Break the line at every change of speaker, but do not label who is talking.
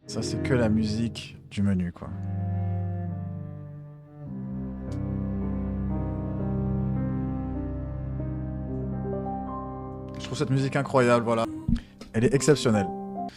Ça, c'est que la musique du menu, quoi. Je trouve cette musique incroyable, voilà. Elle est exceptionnelle.